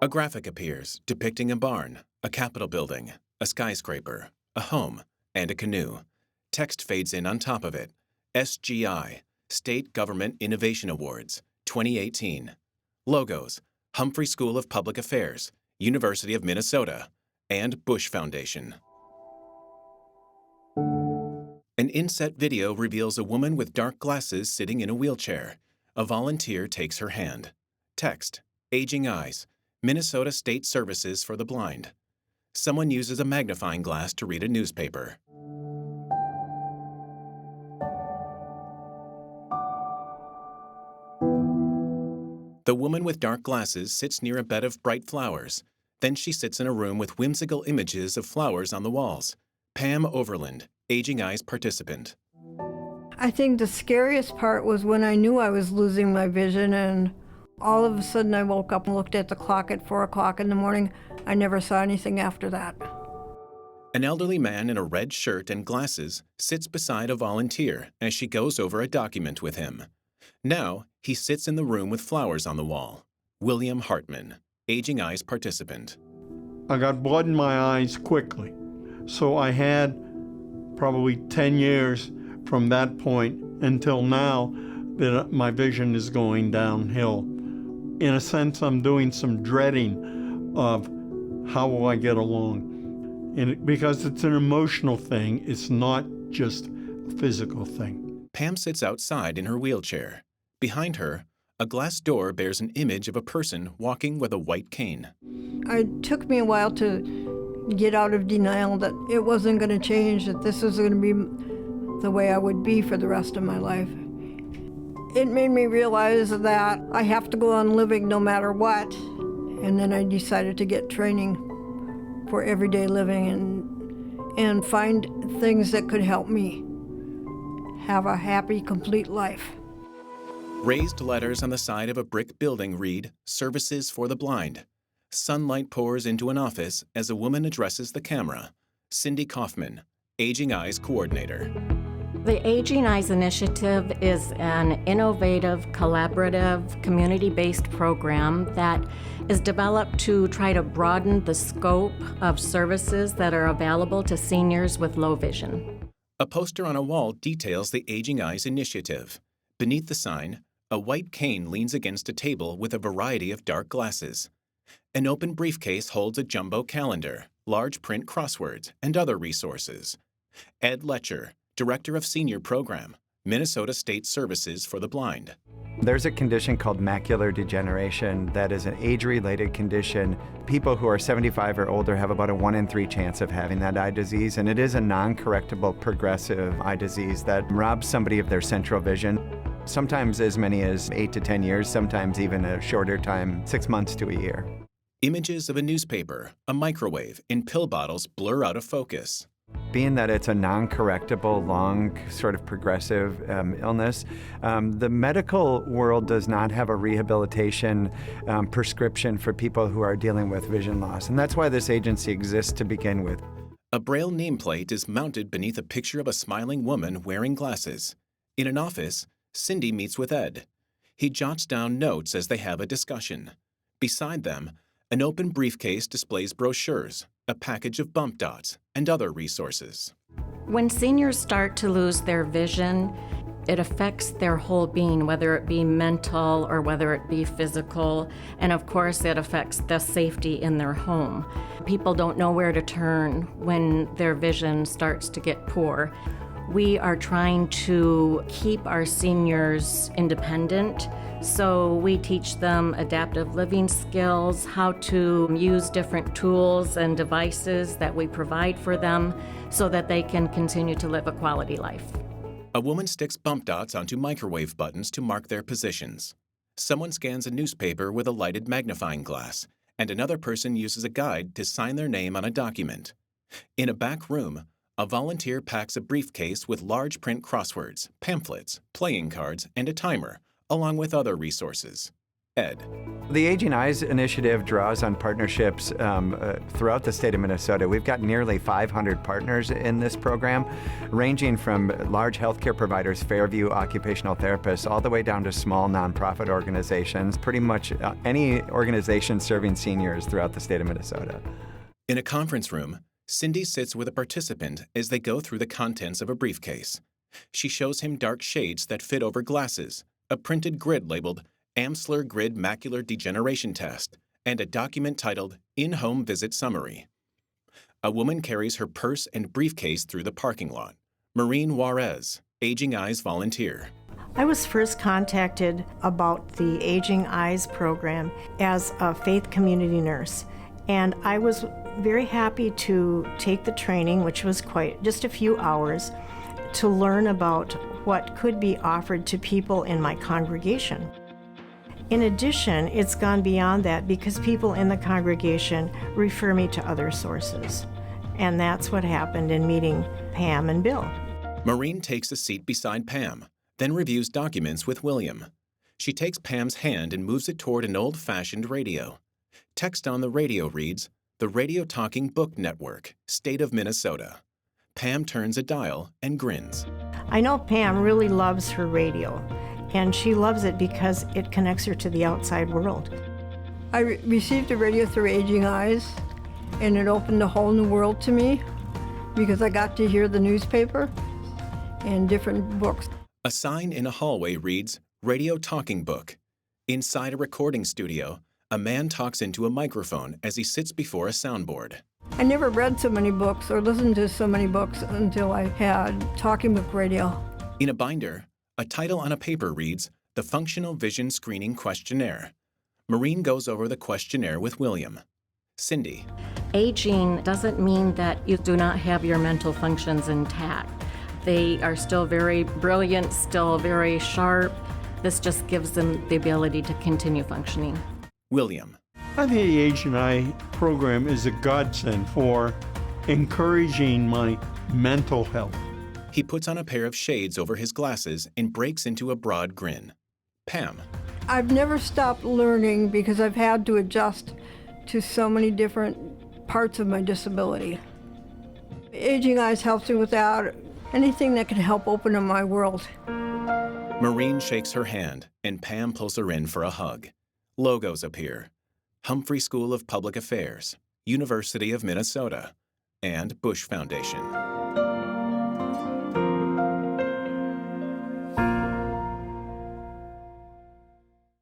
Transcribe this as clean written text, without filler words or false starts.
A graphic appears depicting a barn, a Capitol building, a skyscraper, a home, and a canoe. Text fades in on top of it. SGI, State Government Innovation Awards, 2018. Logos, Humphrey School of Public Affairs, University of Minnesota, and Bush Foundation. An inset video reveals a woman with dark glasses sitting in a wheelchair. A volunteer takes her hand. Text, Aging Eyes, Minnesota State Services for the Blind. Someone uses a magnifying glass to read a newspaper. The woman with dark glasses sits near a bed of bright flowers. Then she sits in a room with whimsical images of flowers on the walls. Pam Overland, Aging Eyes participant. I think the scariest part was when I knew I was losing my vision, and all of a sudden I woke up and looked at the clock at 4 o'clock in the morning. I never saw anything after that. An elderly man in a red shirt and glasses sits beside a volunteer as she goes over a document with him. Now, he sits in the room with flowers on the wall. William Hartman, Aging Eyes participant. I got blood in my eyes quickly. So I had probably 10 years from that point until now that my vision is going downhill. In a sense, I'm doing some dreading of how will I get along. Because it's an emotional thing, it's not just a physical thing. Pam sits outside in her wheelchair. Behind her, a glass door bears an image of a person walking with a white cane. It took me a while to get out of denial that it wasn't going to change, that this was going to be the way I would be for the rest of my life. It made me realize that I have to go on living no matter what. And then I decided to get training for everyday living and find things that could help me have a happy, complete life. Raised letters on the side of a brick building read, Services for the Blind. Sunlight pours into an office as a woman addresses the camera. Cindy Kaufman, Aging Eyes coordinator. The Aging Eyes Initiative is an innovative, collaborative, community-based program that is developed to try to broaden the scope of services that are available to seniors with low vision. A poster on a wall details the Aging Eyes Initiative. Beneath the sign, a white cane leans against a table with a variety of dark glasses. An open briefcase holds a jumbo calendar, large print crosswords, and other resources. Ed Letcher, Director of Senior Program, Minnesota State Services for the Blind. There's a condition called macular degeneration that is an age-related condition. People who are 75 or older have about a 1 in 3 chance of having that eye disease, and it is a non-correctable progressive eye disease that robs somebody of their central vision. Sometimes as many as 8 to 10 years, sometimes even a shorter time, 6 months to a year. Images of a newspaper, a microwave, and pill bottles blur out of focus. Being that it's a non-correctable, long, sort of progressive illness, the medical world does not have a rehabilitation prescription for people who are dealing with vision loss. And that's why this agency exists to begin with. A braille nameplate is mounted beneath a picture of a smiling woman wearing glasses. In an office, Cindy meets with Ed. He jots down notes as they have a discussion. Beside them, an open briefcase displays brochures, a package of bump dots, and other resources. When seniors start to lose their vision, it affects their whole being, whether it be mental or whether it be physical. And of course, it affects the safety in their home. People don't know where to turn when their vision starts to get poor. We are trying to keep our seniors independent, so we teach them adaptive living skills, how to use different tools and devices that we provide for them so that they can continue to live a quality life. A woman sticks bump dots onto microwave buttons to mark their positions. Someone scans a newspaper with a lighted magnifying glass, and another person uses a guide to sign their name on a document. In a back room, a volunteer packs a briefcase with large print crosswords, pamphlets, playing cards, and a timer, along with other resources. Ed. The Aging Eyes Initiative draws on partnerships throughout the state of Minnesota. We've got nearly 500 partners in this program, ranging from large healthcare providers, Fairview Occupational Therapists, all the way down to small nonprofit organizations, pretty much any organization serving seniors throughout the state of Minnesota. In a conference room, Cindy sits with a participant as they go through the contents of a briefcase. She shows him dark shades that fit over glasses, a printed grid labeled Amsler Grid Macular Degeneration Test, and a document titled In-Home Visit Summary. A woman carries her purse and briefcase through the parking lot. Maureen Juarez, Aging Eyes volunteer. I was first contacted about the Aging Eyes program as a faith community nurse, and I was very happy to take the training, which was just a few hours, to learn about what could be offered to people in my congregation. In addition, it's gone beyond that because people in the congregation refer me to other sources. And that's what happened in meeting Pam and Bill. Maureen takes a seat beside Pam, then reviews documents with William. She takes Pam's hand and moves it toward an old-fashioned radio. Text on the radio reads, "The Radio Talking Book Network, State of Minnesota." Pam turns a dial and grins. I know Pam really loves her radio, and she loves it because it connects her to the outside world. I received a radio through Aging Eyes, and it opened a whole new world to me because I got to hear the newspaper and different books. A sign in a hallway reads, Radio Talking Book. Inside a recording studio, a man talks into a microphone as he sits before a soundboard. I never read so many books or listened to so many books until I had talking book radio. In a binder, a title on a paper reads, The Functional Vision Screening Questionnaire. Maureen goes over the questionnaire with William. Cindy. Aging doesn't mean that you do not have your mental functions intact. They are still very brilliant, still very sharp. This just gives them the ability to continue functioning. William. I think the Aging Eye program is a godsend for encouraging my mental health. He puts on a pair of shades over his glasses and breaks into a broad grin. Pam. I've never stopped learning because I've had to adjust to so many different parts of my disability. Aging Eyes helps me with that. Anything that can help open up my world. Maureen shakes her hand, and Pam pulls her in for a hug. Logos appear. Humphrey School of Public Affairs, University of Minnesota, and Bush Foundation.